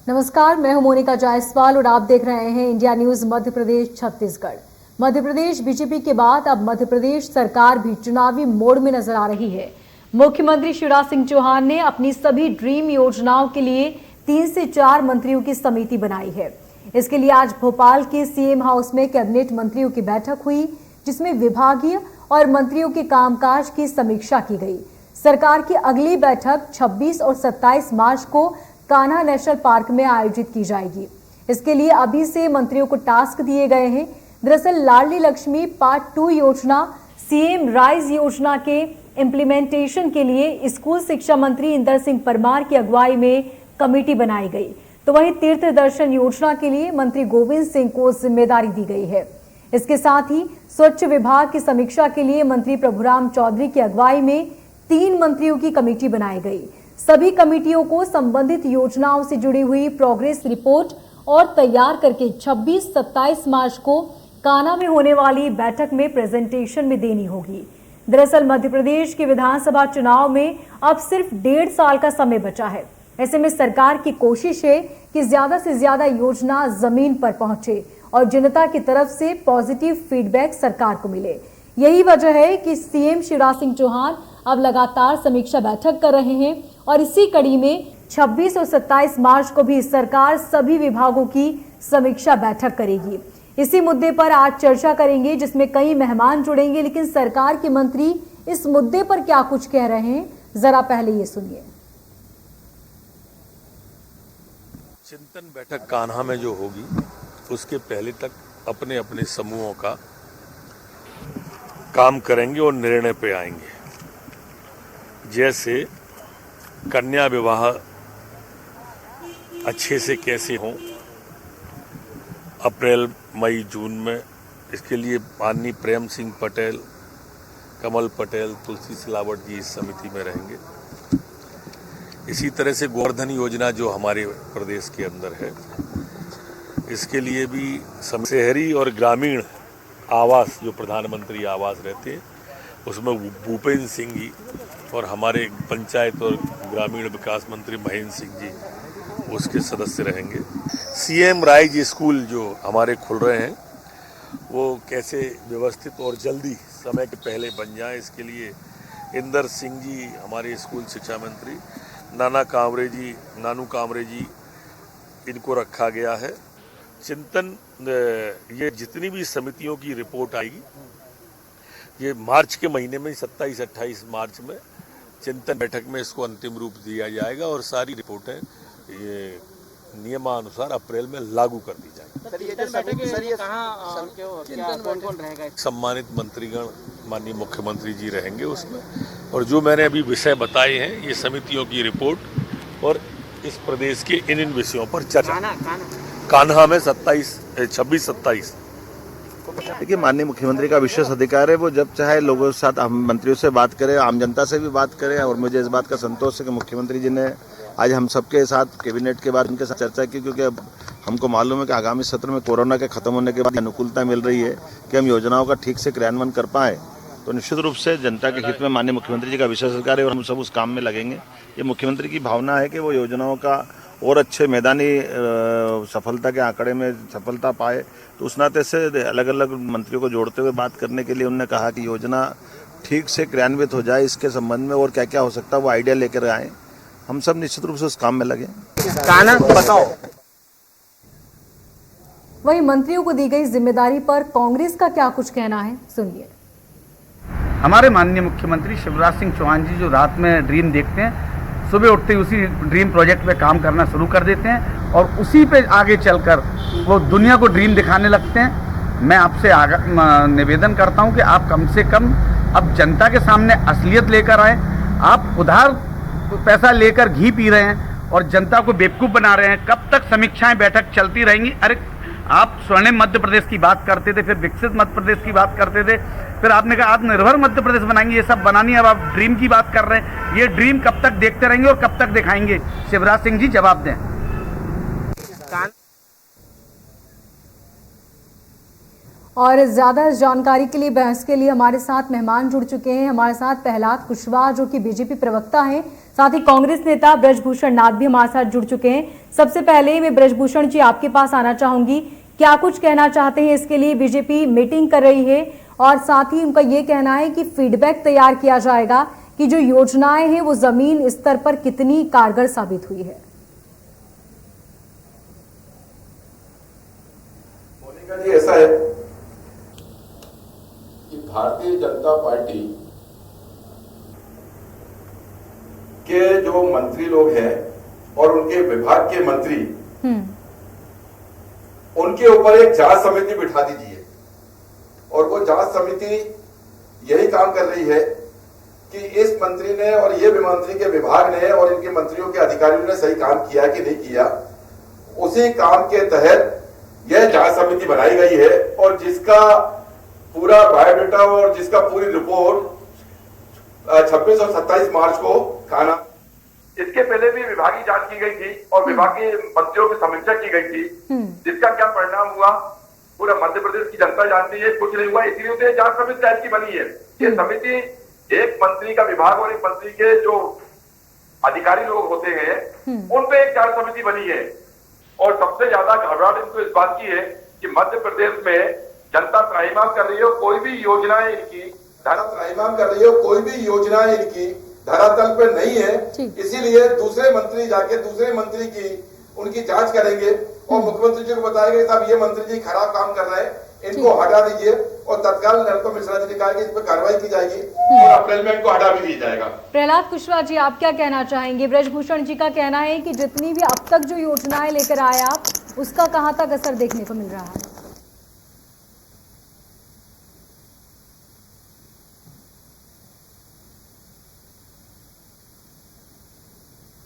नमस्कार, मैं हूं मोनिका जायसवाल और आप देख रहे हैं India news Madhya Pradesh Chhattisgarh. Madhya Pradesh BJP के बाद अब मध्य प्रदेश सरकार भी चुनावी मोड में नजर आ रही है। मुख्यमंत्री शिवराज सिंह चौहान ने अपनी सभी ड्रीम योजनाओं के लिए 3 से 4 मंत्रियों की समिति बनाई है। इसके लिए आज भोपाल के सीएम हाउस में कैबिनेट मंत्रियों की बैठक हुई, जिसमें विभागीय और मंत्रियों के कामकाज की समीक्षा की गई। सरकार की अगली बैठक 26 और 27 मार्च को कान्हा नेशनल पार्क में आयोजित की जाएगी। इसके लिए अभी से मंत्रियों को टास्क दिए गए हैं। दरअसल लाडली लक्ष्मी पार्ट 2 योजना, सीएम राइज योजना के इम्प्लीमेंटेशन के लिए स्कूल शिक्षा मंत्री इंदर सिंह परमार की अगुवाई में कमेटी बनाई गई, तो वहीं तीर्थ दर्शन योजना के लिए मंत्री गोविंद सिंह को जिम्मेदारी दी गई है। इसके साथ ही स्वच्छ विभाग की समीक्षा के लिए मंत्री प्रभुराम चौधरी की अगुवाई में 3 मंत्रियों की कमेटी बनाई गई। सभी कमेटियों को संबंधित योजनाओं से जुड़ी हुई प्रोग्रेस रिपोर्ट और तैयार करके 26-27 मार्च को कान्हा में होने वाली बैठक में प्रेजेंटेशन में देनी होगी। दरअसल मध्य प्रदेश के विधानसभा चुनाव में अब सिर्फ 1.5 साल का समय बचा है। ऐसे में सरकार की कोशिश है कि ज्यादा से ज्यादा योजना जमीन पर पहुंचे और जनता की तरफ से पॉजिटिव फीडबैक सरकार को मिले। यही वजह है कि सीएम शिवराज सिंह चौहान अब लगातार समीक्षा बैठक कर रहे हैं और इसी कड़ी में 26 और 27 मार्च को भी सरकार सभी विभागों की समीक्षा बैठक करेगी। इसी मुद्दे पर आज चर्चा करेंगे, जिसमें कई मेहमान जुड़ेंगे। लेकिन सरकार के मंत्री इस मुद्दे पर क्या कुछ कह रहे हैं, जरा पहले ये सुनिए। चिंतन बैठक कान्हा में जो होगी, उसके पहले तक अपने अपने समूहों का काम करेंगे और निर्णय पे आएंगे। जैसे कन्या विवाह अच्छे से कैसे हों अप्रैल मई जून में, इसके लिए माननीय प्रेम सिंह पटेल, कमल पटेल, तुलसी सिलावट जी इस समिति में रहेंगे। इसी तरह से गोवर्धन योजना जो हमारे प्रदेश के अंदर है, इसके लिए भी शहरी और ग्रामीण आवास जो प्रधानमंत्री आवास रहते हैं, उसमें भूपेंद्र सिंह जी और हमारे पंचायत और ग्रामीण विकास मंत्री महेंद्र सिंह जी उसके सदस्य रहेंगे। सीएम राइज स्कूल जो हमारे खुल रहे हैं, वो कैसे व्यवस्थित और जल्दी समय के पहले बन जाए, इसके लिए इंदर सिंह जी हमारे स्कूल शिक्षा मंत्री, नानू कामरे जी इनको रखा गया है। चिंतन ये जितनी भी समितियों की रिपोर्ट आएगी, ये मार्च के महीने में 27-28 मार्च में चिंतन बैठक में इसको अंतिम रूप दिया जाएगा और सारी रिपोर्टें ये नियमानुसार अप्रैल में लागू कर दी जाएगी। सम्मानित मंत्रीगण माननीय मुख्यमंत्री जी रहेंगे उसमें, और जो मैंने अभी विषय बताए हैं, ये समितियों की रिपोर्ट और इस प्रदेश के इन विषयों पर चर्चा कान्हा में 26-27। देखिए, माननीय मुख्यमंत्री का विशेष अधिकार है, वो जब चाहे लोगों के साथ, हम मंत्रियों से बात करें, आम जनता से भी बात करें। और मुझे इस बात का संतोष है कि मुख्यमंत्री जी ने आज हम सबके साथ कैबिनेट के बाद उनके साथ चर्चा की, क्योंकि अब हमको मालूम है कि आगामी सत्र में कोरोना के खत्म होने के बाद अनुकूलता मिल रही है कि हम योजनाओं का ठीक से क्रियान्वयन कर पाए। तो निश्चित रूप से जनता के हित में माननीय मुख्यमंत्री जी का विशेष अधिकार है और हम सब उस काम में लगेंगे। ये मुख्यमंत्री की भावना है कि वो योजनाओं का और अच्छे मैदानी सफलता के आंकड़े में सफलता पाए। तो उस नाते से अलग अलग मंत्रियों को जोड़ते हुए बात करने के लिए उन्होंने कहा कि योजना ठीक से क्रियान्वित हो जाए, इसके संबंध में और क्या क्या हो सकता है वो आइडिया लेकर आए। हम सब निश्चित रूप से उस काम में लगे। बताओ। वहीं मंत्रियों को दी गई जिम्मेदारी पर कांग्रेस का क्या कुछ कहना है, सुनिए। हमारे माननीय मुख्यमंत्री शिवराज सिंह चौहान जी जो रात में ड्रीम देखते हैं, सुबह उठते ही उसी ड्रीम प्रोजेक्ट पे काम करना शुरू कर देते हैं और उसी पे आगे चलकर वो दुनिया को ड्रीम दिखाने लगते हैं। मैं आपसे निवेदन करता हूं कि आप कम से कम अब जनता के सामने असलियत लेकर आए। आप उधार पैसा लेकर घी पी रहे हैं और जनता को बेवकूफ़ बना रहे हैं। कब तक समीक्षाएं बैठक चलती रहेंगी? अरे आप स्वर्णिम मध्य प्रदेश की बात करते थे, फिर विकसित मध्य प्रदेश की बात करते थे, फिर आपने कहा आत्मनिर्भर मध्य प्रदेश बनाएंगे। ये सब बनानी, अब आप ड्रीम की बात कर रहे हैं। ये ड्रीम कब तक देखते रहेंगे और कब तक दिखाएंगे? शिवराज सिंह जी जवाब दें। और ज्यादा जानकारी के लिए बहस के लिए हमारे साथ मेहमान जुड़ चुके हैं। हमारे साथ प्रहलाद कुशवाहा जो कि बीजेपी प्रवक्ता हैं, साथ ही कांग्रेस नेता ब्रजभूषण नाथ भी हमारे साथ जुड़ चुके हैं। सबसे पहले मैं ब्रजभूषण जी आपके पास आना चाहूंगी, क्या कुछ कहना चाहते हैं? इसके लिए बीजेपी मीटिंग कर रही है और साथ ही उनका ये कहना है कि फीडबैक तैयार किया जाएगा कि जो योजनाएं हैं वो जमीन स्तर पर कितनी कारगर साबित हुई है। मोनिका जी, ऐसा है कि भारतीय जनता पार्टी के जो मंत्री लोग हैं और उनके विभाग के मंत्री, उनके ऊपर एक जांच समिति बिठा दीजिए और वो जांच समिति यही काम कर रही है कि इस मंत्री ने और ये मंत्री के विभाग ने और इनके मंत्रियों के अधिकारियों ने सही काम किया कि नहीं किया। उसी काम के तहत यह जांच समिति बनाई गई है और जिसका पूरा बायोडाटा और जिसका पूरी रिपोर्ट 26 और 27 मार्च को खाना, इसके पहले भी विभागीय जांच की गई थी और विभागीय मंत्रियों की समीक्षा की गई थी, जिसका क्या परिणाम हुआ पूरा मध्य प्रदेश की जनता जानती है, कुछ नहीं हुआ। इसलिए तो जांच समिति टाइप की बनी है। ये समिति एक मंत्री का विभाग और एक मंत्री के जो अधिकारी लोग होते हैं उन पे एक जांच समिति बनी है। और सबसे ज्यादा घबराहट इनको इस बात की है कि मध्य प्रदेश में जनता त्राहिमाम कर रही हो, कोई भी योजनाएं इनकी त्राहिमाम कर रही हो, कोई भी योजनाएं इनकी धरातल पे नहीं है। इसीलिए दूसरे मंत्री जाके दूसरे मंत्री की उनकी जांच करेंगे और मुख्यमंत्री जी को बताएंगे साहब ये मंत्री जी खराब काम कर रहे हैं, इनको हटा दीजिए और तत्काल नरोत्तम मिश्रा जी ने कहा कि इस पर कार्रवाई की जाएगी और अप्रैल में इनको हटा भी दिया जाएगा। प्रहलाद कुशवाहा जी, आप क्या कहना चाहेंगे? ब्रजभूषण जी का कहना है कि जितनी भी अब तक जो योजनाएं लेकर आए आप, उसका कहां तक असर देखने को मिल रहा है?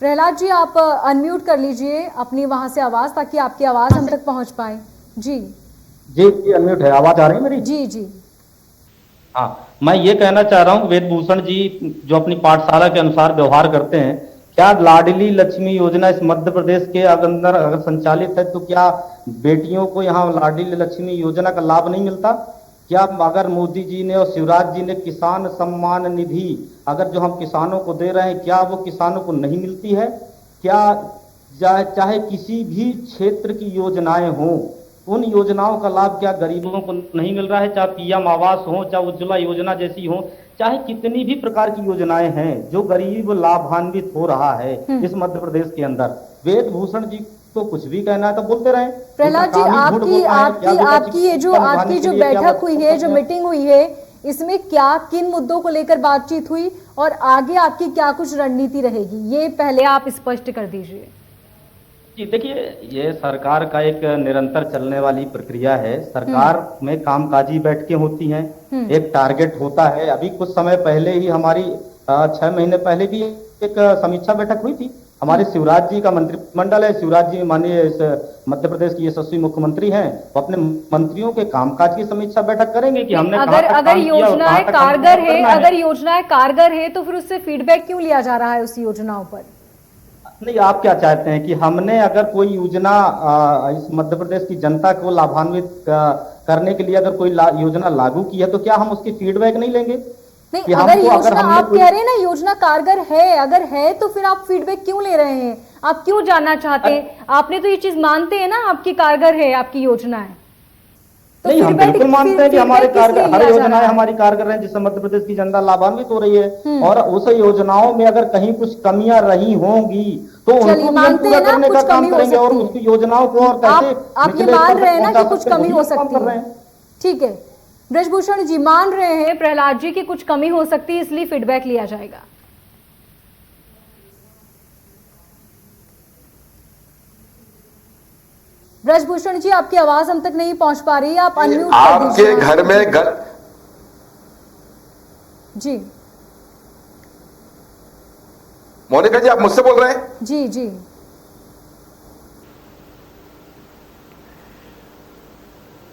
प्रहलाद जी, आप अनम्यूट कर लीजिए अपनी वहां से आवाज, ताकि आपकी आवाज हम तक पहुंच पाए। जी जी अनम्यूट है, आवाज आ रही है मेरी? जी जी हाँ, मैं ये कहना चाह रहा हूँ वेदभूषण जी जो अपनी पाठशाला के अनुसार व्यवहार करते हैं, क्या लाडली लक्ष्मी योजना इस मध्य प्रदेश के अंदर अगर संचालित है तो क्या बेटियों को यहाँ लाडली लक्ष्मी योजना का लाभ नहीं मिलता? क्या अगर मोदी जी ने और शिवराज जी ने किसान सम्मान निधि अगर जो हम किसानों को दे रहे हैं, क्या वो किसानों को नहीं मिलती है? क्या चाहे किसी भी क्षेत्र की योजनाएं हों, उन योजनाओं का लाभ क्या गरीबों को नहीं मिल रहा है? चाहे पीएम आवास हो, चाहे उज्ज्वला योजना जैसी हो, चाहे कितनी भी प्रकार की योजनाएं हैं जो गरीब लाभान्वित हो रहा है इस मध्य प्रदेश के अंदर। वेदभूषण जी तो कुछ भी कहना है तो बोलते रहे। प्रहलाद जी, आपकी ये जो बैठक हुई है, जो मीटिंग हुई है, इसमें क्या किन मुद्दों को लेकर बातचीत हुई और आगे आपकी क्या कुछ रणनीति रहेगी, ये पहले आप स्पष्ट कर दीजिए। जी देखिए, ये सरकार का एक निरंतर चलने वाली प्रक्रिया है। सरकार में कामकाजी बैठकें होती हैं, एक टारगेट होता है। अभी कुछ समय पहले ही हमारी 6 महीने पहले भी एक समीक्षा बैठक हुई थी। हमारे शिवराज जी का मंत्रिमंडल है, शिवराज जी माननीय इस मध्य प्रदेश की यशस्वी मुख्यमंत्री हैं, वो अपने मंत्रियों के कामकाज की समीक्षा बैठक करेंगे कि हमने अगर योजनाएं कारगर है तो फिर उससे फीडबैक क्यों लिया जा रहा है उस योजनाओं पर? नहीं, आप क्या चाहते हैं कि हमने अगर कोई योजना इस मध्य प्रदेश की जनता को लाभान्वित करने के लिए अगर कोई योजना लागू की है तो क्या हम उसकी फीडबैक नहीं लेंगे? नहीं, अगर योजना आप कह रहे हैं ना योजना कारगर है, अगर है तो फिर आप फीडबैक क्यों ले रहे हैं? आप क्यों जानना चाहते हैं? आपने तो ये चीज मानते हैं ना आपकी कारगर है आपकी योजना है, तो नहीं, हम बिल्कुल मानते हैं कि हमारे कारगर हर योजनाएं हमारी कारगर हैं जिससे मध्य प्रदेश की जनता लाभान्वित हो रही है। और उस योजनाओं में अगर कहीं कुछ कमियां रही होंगी तो उनको पूरा करने का काम करेंगे और उसकी योजनाओं को और कैसे आप ये मान रहे हैं ना कि कुछ कमी हो सकती है? ठीक है, ब्रजभूषण जी मान रहे हैं प्रहलाद जी की कुछ कमी हो सकती है, इसलिए फीडबैक लिया जाएगा। ब्रजभूषण जी, आपकी आवाज हम तक नहीं पहुंच पा रही है, आप अनम्यूट कर दीजिए। आपके घर में जी मोनिका जी, आप मुझसे बोल रहे हैं? जी जी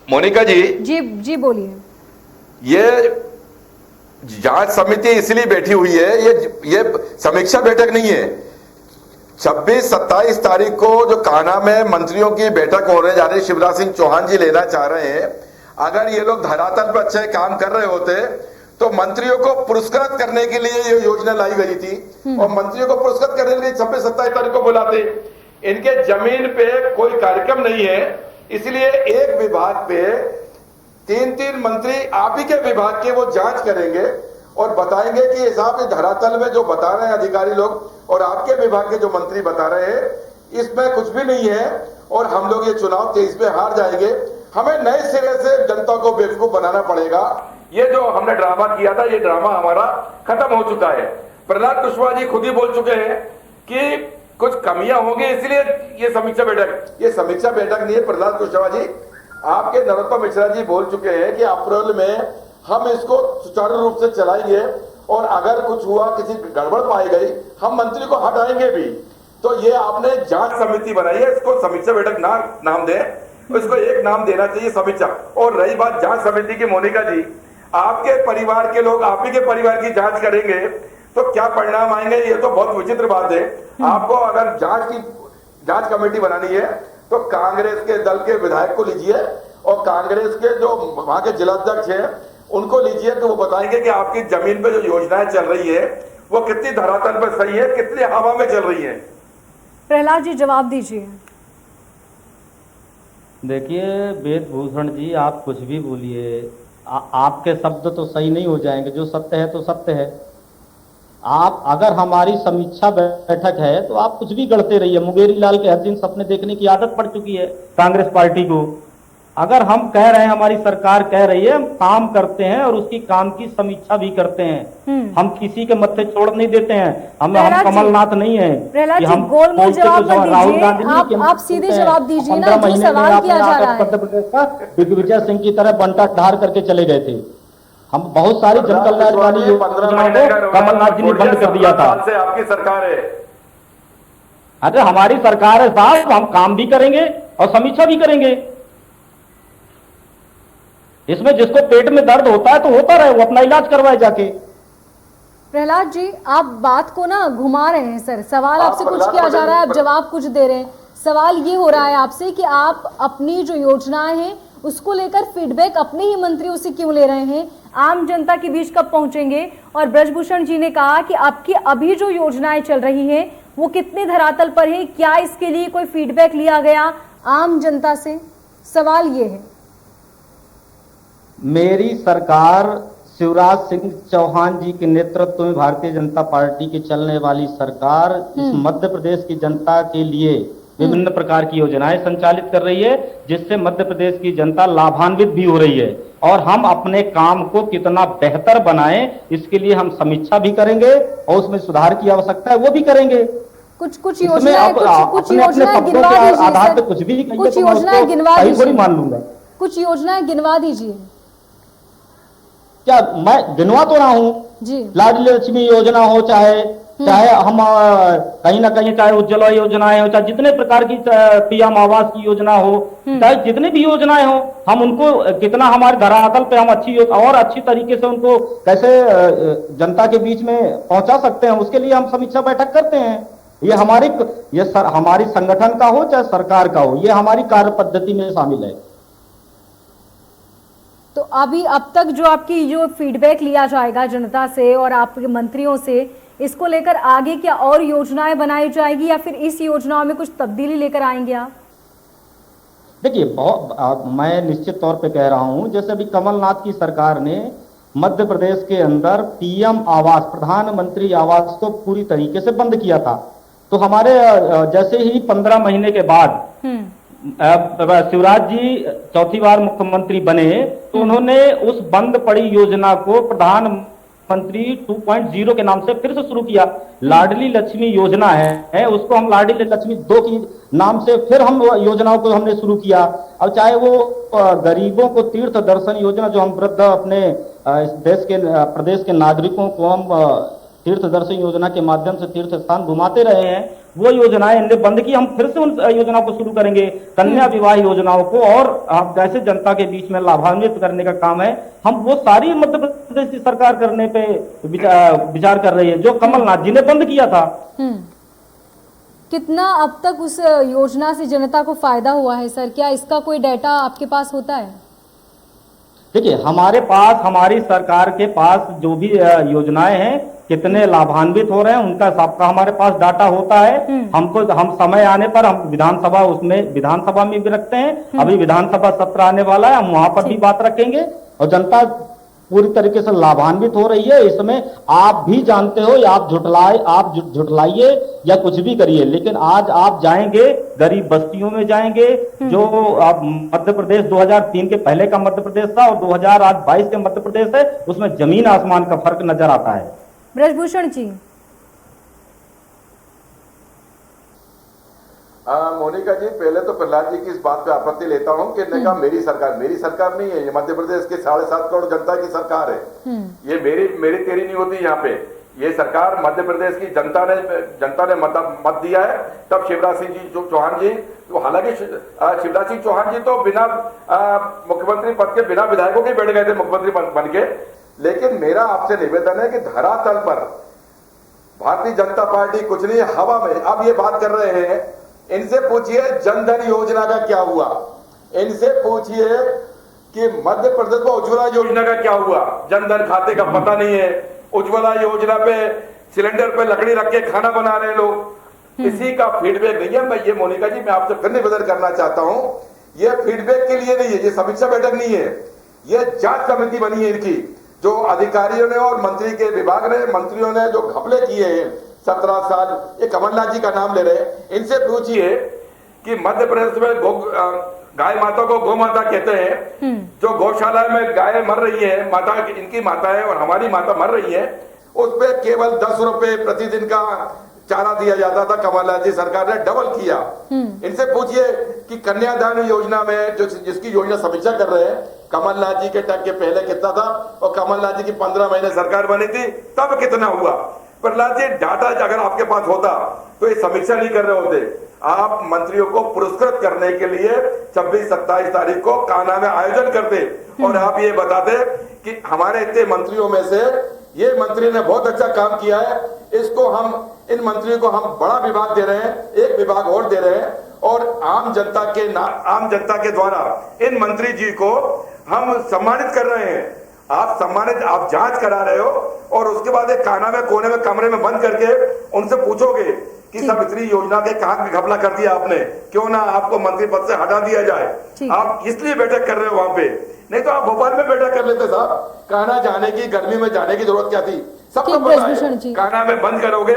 मोनिका जी जी बोलिए। ये जांच समिति इसलिए बैठी हुई है, ये समीक्षा बैठक नहीं है। 26-27 तारीख को जो कान्हा में मंत्रियों की बैठक होने जा रही है, शिवराज सिंह चौहान जी लेना चाह रहे हैं। अगर ये लोग धरातल पर अच्छे काम कर रहे होते तो मंत्रियों को पुरस्कृत करने के लिए ये योजना लाई गई थी और मंत्रियों को पुरस्कृत करने के लिए 26-27 तारीख को बुलाते। इनके जमीन पे कोई कार्यक्रम नहीं है, इसलिए एक विभाग पे 3-3 मंत्री आप ही के विभाग के वो जांच करेंगे और बताएंगे कि साहब इस धरातल में जो बता रहे हैं अधिकारी लोग और आपके विभाग के जो मंत्री बता रहे हैं इसमें कुछ भी नहीं है और हम लोग ये चुनाव 23 में हार जाएंगे। हमें नए सिरे से जनता को बेवकूफ बनाना पड़ेगा। ये जो हमने ड्रामा किया था ये ड्रामा हमारा खत्म हो चुका है। प्रहलाद कुशवाहा जी खुद ही बोल चुके हैं कि कुछ कमियां होंगी इसलिए ये समीक्षा बैठक नहीं है। प्रहलाद कुशवाहा जी आपके नरोत्तम मिश्रा जी बोल चुके हैं कि अप्रैल में हम इसको सुचारू रूप से चलाएंगे और अगर कुछ हुआ किसी गड़बड़ पाई गई हम मंत्री को हटाएंगे भी। तो ये आपने जांच समिति बनाई है, इसको समीक्षा बैठक नाम दें, इसको एक नाम देना चाहिए समीक्षा। और रही बात जांच समिति की, मोनिका जी आपके परिवार के लोग आप ही के परिवार की जांच करेंगे तो क्या परिणाम आएंगे ये तो बहुत विचित्र बात है। आपको अगर जांच कमेटी बनानी है तो कांग्रेस के दल के विधायक को लीजिए और कांग्रेस के जो वहां के जिलाध्यक्ष हैं उनको लीजिए तो वो बताएंगे कि आपकी जमीन पे जो योजनाएं चल रही है वो कितनी धरातल पर सही है, कितनी हवा में चल रही है। प्रहलाद जी जवाब दीजिए। देखिए वेद भूषण जी, आप कुछ भी बोलिए, आपके शब्द तो सही नहीं हो जाएंगे। जो सत्य है तो सत्य है। आप अगर हमारी समीक्षा बैठक है तो आप कुछ भी गढ़ते रहिए। मुंगेरी लाल के हर दिन सपने देखने की आदत पड़ चुकी है कांग्रेस पार्टी को। अगर हम कह रहे हैं, हमारी सरकार कह रही है, हम काम करते हैं और उसकी काम की समीक्षा भी करते हैं। हम किसी के मत्थे छोड़ नहीं देते हैं। हम कमलनाथ नहीं है कि हम गोलमोल जवाब राहुल गांधी। आप सीधे जवाब दीजिए ना, जो सवाल किया जा रहा है। मध्य प्रदेश का दिग्विजय सिंह की तरह बंटा ढार करके चले गए थे। हम बहुत सारी जनकल्याणकारी योजनाओं को कमलनाथ जी ने बंद कर दिया था। आपकी सरकार है। अरे हमारी सरकार है साहब, हम काम भी करेंगे और समीक्षा भी करेंगे। इसमें जिसको पेट में दर्द होता है तो होता रहे, वो अपना इलाज करवाए जाके। प्रहलाद जी आप बात को ना घुमा रहे हैं सर। सवाल आपसे कुछ किया जा रहा है, आप जवाब कुछ दे रहे हैं। सवाल ये हो रहा है आपसे कि आप अपनी जो योजनाएं हैं उसको लेकर फीडबैक अपने ही मंत्रियों से क्यों ले रहे हैं, आम जनता के बीच कब पहुंचेंगे। और ब्रजभूषण जी ने कहा कि आपकी अभी जो योजनाएं चल रही हैं वो कितने धरातल पर है, क्या इसके लिए कोई फीडबैक लिया गया आम जनता से। सवाल ये है। मेरी सरकार शिवराज सिंह चौहान जी के नेतृत्व में भारतीय जनता पार्टी की चलने वाली सरकार इस मध्य प्रदेश की जनता के लिए विभिन्न प्रकार की योजनाएं संचालित कर रही है, जिससे मध्य प्रदेश की जनता लाभान्वित भी हो रही है। और हम अपने काम को कितना बेहतर बनाएं इसके लिए हम समीक्षा भी करेंगे और उसमें सुधार की आवश्यकता है वो भी करेंगे। कुछ योजनाएं कुछ योजनाएं गिनवा दीजिए आधार पे कुछ भी कुछ योजनाएं गिनवा दीजिए। मान लूंगा कुछ योजनाएं गिनवा दीजिए। क्या मैं गिनवा तो रहा हूँ जी। लाडली लक्ष्मी योजना हो, चाहे हम कहीं ना कहीं, चाहे उज्ज्वला योजनाएं हो, चाहे जितने प्रकार की पीएम आवास की योजना हो, चाहे जितनी भी योजनाएं हो, हम उनको कितना हमारे धरातल पे हम अच्छी तरीके से उनको कैसे जनता के बीच में पहुंचा सकते हैं, उसके लिए हम समीक्षा बैठक करते हैं। ये हमारी संगठन का हो चाहे सरकार का हो, ये हमारी कार्य पद्धति में शामिल है। तो अभी अब तक जो आपकी जो फीडबैक लिया जाएगा जनता से और आपके मंत्रियों से, इसको लेकर आगे क्या और योजनाएं बनाई जाएगी या फिर इस योजनाओं में कुछ तब्दीली लेकर आएंगे आप? देखिए मैं निश्चित तौर पे कह रहा हूं, जैसे अभी कमलनाथ की सरकार ने मध्य प्रदेश के अंदर पीएम आवास, प्रधानमंत्री आवास को पूरी तरीके से बंद किया था। तो हमारे जैसे ही 15 महीने के बाद शिवराज जी चौथी बार मुख्यमंत्री बने तो उन्होंने उस बंद पड़ी योजना को प्रधानमंत्री 2.0 के नाम से फिर से शुरू किया। लाडली लक्ष्मी योजना है उसको हम लाडली लक्ष्मी 2 की नाम से फिर हम योजनाओं को हमने शुरू किया। अब चाहे वो गरीबों को तीर्थ दर्शन योजना, जो हम वृद्ध अपने देश के प्रदेश के नागरिकों को हम तीर्थ दर्शन योजना के माध्यम से तीर्थ स्थान घुमाते रहे हैं, वो योजनाएं इनने बंद की, हम फिर से उन योजनाओं को शुरू करेंगे। कन्या विवाह योजनाओं को और कैसे जनता के बीच में लाभान्वित करने का काम है, हम वो सारी मध्य प्रदेश की सरकार करने पे विचार कर रही है, जो कमलनाथ जी ने बंद किया था। कितना अब तक उस योजना से जनता को फायदा हुआ है सर? क्या इसका कोई डाटा आपके पास होता है? देखिए, हमारे पास, हमारी सरकार के पास जो भी योजनाएं हैं, कितने लाभान्वित हो रहे हैं, उनका सबका हमारे पास डाटा होता है। हम समय आने पर हम विधानसभा में भी रखते हैं। अभी विधानसभा सत्र आने वाला है, हम वहां पर भी बात रखेंगे और जनता पूरी तरीके से लाभान्वित हो रही है। इसमें आप भी जानते हो, आप झुठलाइए या कुछ भी करिए, लेकिन आज आप जाएंगे गरीब बस्तियों में जाएंगे, जो अब मध्य प्रदेश 2003 के पहले का मध्य प्रदेश था और 2022 के मध्य प्रदेश है, उसमें जमीन आसमान का फर्क नजर आता है। ब्रजभूषण जी, मोनिका जी, पहले तो प्रहलाद जी की इस बात पे आपत्ति लेता हूं कि इन्होंने कहा मेरी सरकार नहीं है, ये मध्य प्रदेश के 7.5 करोड़ जनता की सरकार है। ये मेरी तेरी नहीं होती यहाँ पे। ये सरकार मध्य प्रदेश की जनता ने मत दिया है। तब शिवराज सिंह जी चौहान जी, तो हालांकि शिवराज सिंह चौहान जी तो बिना मुख्यमंत्री पद के, बिना विधायकों के बैठ गए थे मुख्यमंत्री बन के। लेकिन मेरा आपसे निवेदन है कि धरातल पर भारतीय जनता पार्टी कुछ नहीं, हवा में अब ये बात कर रहे हैं। इनसे पूछिए जनधन योजना का क्या हुआ, इनसे पूछिए कि मध्य प्रदेश में उज्ज्वला योजना का क्या हुआ। जनधन खाते का पता नहीं है। उज्ज्वला योजना पे सिलेंडर पे लकड़ी रख के खाना बना रहे लोग, इसी का फीडबैक नहीं है। मैं ये मोनिका जी, मैं आपसे फिर निवेदन करना चाहता हूं, ये फीडबैक के लिए नहीं है, ये समीक्षा बैठक नहीं है, ये जांच कमेटी बनी है इनकी, जो अधिकारियों ने और मंत्री के विभाग ने, मंत्रियों ने जो घपले किए हैं 17 साल, ये कमलनाथ जी का नाम ले रहे हैं। इनसे पूछिए कि मध्य प्रदेश में गाय माता को गौ माता कहते हैं, जो गौशाला में गाय मर रही है, माता इनकी माता है और हमारी माता मर रही है, उस पे केवल 10 रुपए प्रतिदिन का चारा दिया जाता था। कमलनाथ जी सरकार ने डबल किया। इनसे पूछिए कि कन्यादान योजना में जिसकी योजना समीक्षा कर रहे हैं, कमलनाथ जी के टक के पहले कितना था और कमलनाथ जी की 15 महीने सरकार बनी थी तब कितना हुआ। प्रहलाद जी, डाटा अगर आपके पास होता तो ये समीक्षा नहीं कर रहे होते। आप मंत्रियों को पुरस्कृत करने के लिए 26-27 तारीख को कान्हा में आयोजन करते और आप ये बताते कि हमारे इतने मंत्रियों में से ये मंत्री ने बहुत अच्छा काम किया है, इसको हम, इन मंत्रियों को हम बड़ा विभाग दे रहे हैं, एक विभाग और दे रहे हैं और आम जनता के द्वारा इन मंत्री जी को हम सम्मानित कर रहे हैं। आप जांच करा रहे हो और उसके बाद एक कान्हा में कोने में कमरे में बंद करके उनसे पूछोगे कि सब इतनी योजना के कहां घपला कर दिया आपने, क्यों ना आपको मंत्री पद से हटा दिया जाए। आप इसलिए बैठक कर रहे हो वहां पे, नहीं तो आप भोपाल में बैठक कर लेते साहब। कान्हा जाने की, गर्मी में जाने की जरूरत क्या थी, सबको पता है। कान्हा में बंद करोगे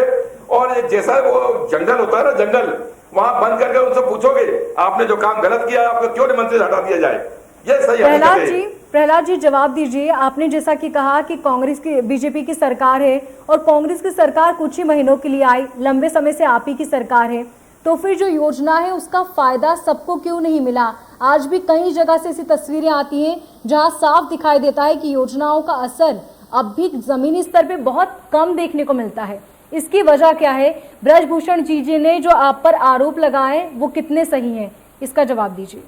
और जैसा वो जंगल होता है ना, जंगल, वहां बंद करके उनसे पूछोगे आपने जो काम गलत किया आपको क्यों नहीं मंत्री हटा दिया जाए। ये सही प्रहलाद जी जवाब दीजिए। आपने जैसा कि कहा कि कांग्रेस की, बीजेपी की सरकार है और कांग्रेस की सरकार कुछ ही महीनों के लिए आई, लंबे समय से आप ही की सरकार है, तो फिर जो योजना है उसका फायदा सबको क्यों नहीं मिला? आज भी कई जगह से ऐसी तस्वीरें आती हैं जहां साफ दिखाई देता है कि योजनाओं का असर अब भी जमीनी स्तर पे बहुत कम देखने को मिलता है। इसकी वजह क्या है? ब्रजभूषण जी ने जो आप पर आरोप लगाए वो कितने सही हैं, इसका जवाब दीजिए।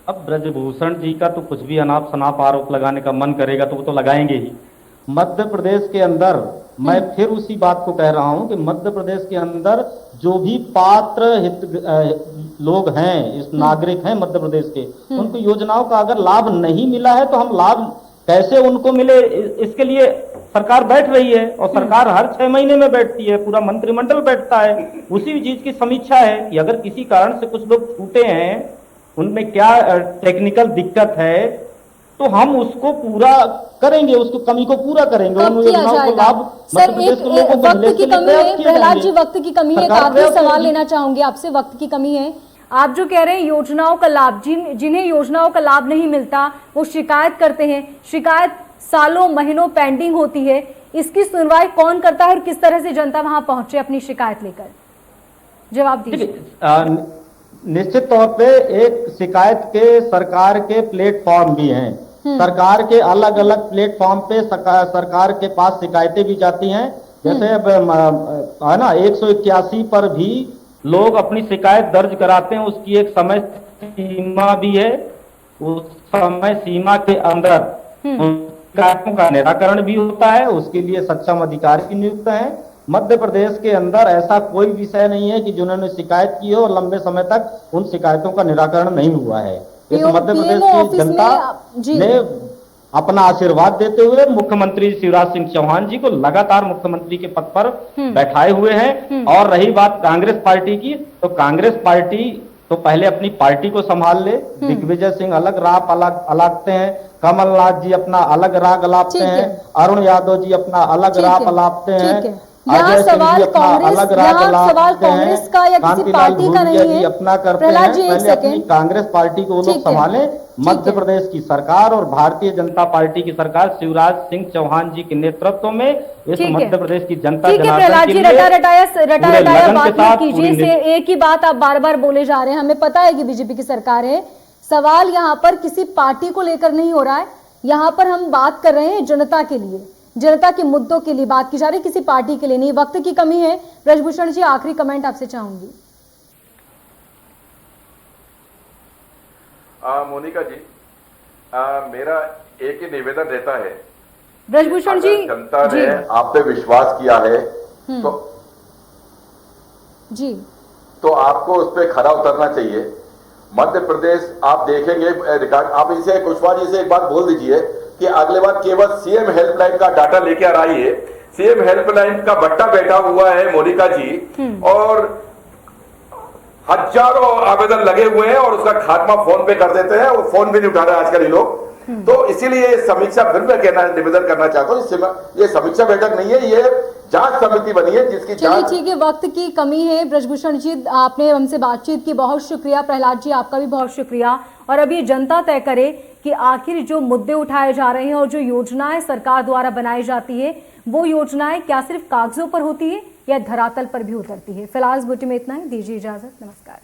अब ब्रजभूषण जी का तो कुछ भी अनाप शनाप आरोप लगाने का मन करेगा तो वो तो लगाएंगे ही। मध्य प्रदेश के अंदर, मैं फिर उसी बात को कह रहा हूं कि मध्य प्रदेश के अंदर जो भी पात्र लोग हैं, इस नागरिक हैं मध्य प्रदेश के, उनको योजनाओं का अगर लाभ नहीं मिला है तो हम लाभ कैसे उनको मिले, इसके लिए सरकार बैठ रही है और सरकार हर 6 महीने में बैठती है, पूरा मंत्रिमंडल बैठता है, उसी चीज की समीक्षा है कि अगर किसी कारण से कुछ लोग छूटे हैं, उनमें क्या टेक्निकल दिक्कत है, तो हम उसको पूरा करेंगे, उसको कमी को पूरा करेंगे। कब किया जाएगा? सर, एक वक्त की कमी है प्रहलाद जी, वक्त की कमी है। एक आखिरी सवाल लेना चाहूंगी आपसे, वक्त की कमी है। आप जो कह रहे हैं योजनाओं का लाभ, जिन्हें योजनाओं का लाभ नहीं मिलता वो शिकायत करते हैं, शिकायत सालों महीनों पेंडिंग होती है, इसकी सुनवाई कौन करता है और किस तरह से जनता वहां पहुंचे अपनी शिकायत लेकर? जवाब दीजिए। निश्चित तौर पे एक शिकायत के सरकार के प्लेटफॉर्म भी हैं, सरकार के अलग अलग प्लेटफॉर्म पे सरकार के पास शिकायतें भी जाती हैं। जैसे है ना, 181 पर भी लोग अपनी शिकायत दर्ज कराते हैं, उसकी एक समय सीमा भी है, उस समय सीमा के अंदर शिकायतों का निराकरण भी होता है, उसके लिए सक्षम अधिकारी भी नियुक्त हैं। मध्य प्रदेश के अंदर ऐसा कोई विषय नहीं है कि जिन्होंने शिकायत की हो और लंबे समय तक उन शिकायतों का निराकरण नहीं हुआ है। इस मध्य प्रदेश की जनता ने अपना आशीर्वाद देते हुए मुख्यमंत्री शिवराज सिंह चौहान जी को लगातार मुख्यमंत्री के पद पर बैठाए हुए हैं। और रही बात कांग्रेस पार्टी की, तो कांग्रेस पार्टी तो पहले अपनी पार्टी को संभाल ले। दिग्विजय सिंह अलग राग अलापते हैं, कमलनाथ जी अपना अलग राग अलापते हैं, अरुण यादव जी अपना अलग राग अलापते हैं, यहाँ सवाल कांग्रेस का या किसी पार्टी का नहीं है। अपना करते प्रहलाद जी, हैं, पहले अपनी कांग्रेस पार्टी को वो लोग संभाले। मध्य प्रदेश की सरकार और भारतीय जनता पार्टी की सरकार शिवराज सिंह चौहान जी के नेतृत्व में इस मध्य प्रदेश की जनता प्रहलाद जी रटाया बात मत कीजिए। एक ही बात आप बार बार बोले जा रहे हैं। हमें पता है कि बीजेपी की सरकार है। सवाल यहाँ पर किसी पार्टी को लेकर नहीं हो रहा है। यहाँ पर हम बात कर रहे हैं जनता के लिए, जनता के मुद्दों के लिए बात की जा रही है, किसी पार्टी के लिए नहीं। वक्त की कमी है। ब्रजभूषण जी, आखिरी कमेंट आपसे चाहूंगी। मोनिका जी, मेरा एक ही निवेदन रहता है, ब्रजभूषण जी, जनता ने आप पे विश्वास किया है तो आपको उस पर खरा उतरना चाहिए। मध्य प्रदेश आप देखेंगे रिकॉर्ड, आप इसे कुशवाहा जी से एक बात बोल दीजिए कि अगले बार केवल सीएम हेल्पलाइन का डाटा लेके आ रही है। सीएम हेल्पलाइन का बट्टा बैठा हुआ है मोनिका जी, और हजारों आवेदन लगे हुए हैं और उसका खात्मा फोन पे कर देते हैं। वो फोन भी नहीं उठा रहे आजकल ये लोग। तो इसीलिए समीक्षा फिर मैं निवेदन करना चाहता हूँ, ये समीक्षा बैठक नहीं है, ये जांच समिति बनी है जिसकी जांच। ठीक है, वक्त की कमी है। ब्रजभूषण जी, आपने हमसे बातचीत की, बहुत शुक्रिया। प्रहलाद जी, आपका भी बहुत शुक्रिया। और अब ये जनता तय करे कि आखिर जो मुद्दे उठाए जा रहे हैं और जो योजनाएं सरकार द्वारा बनाई जाती है, वो योजनाएं क्या सिर्फ कागजों पर होती है या धरातल पर भी उतरती है। फिलहाल इस बुलेटिन में इतना ही। दीजिए इजाजत। नमस्कार।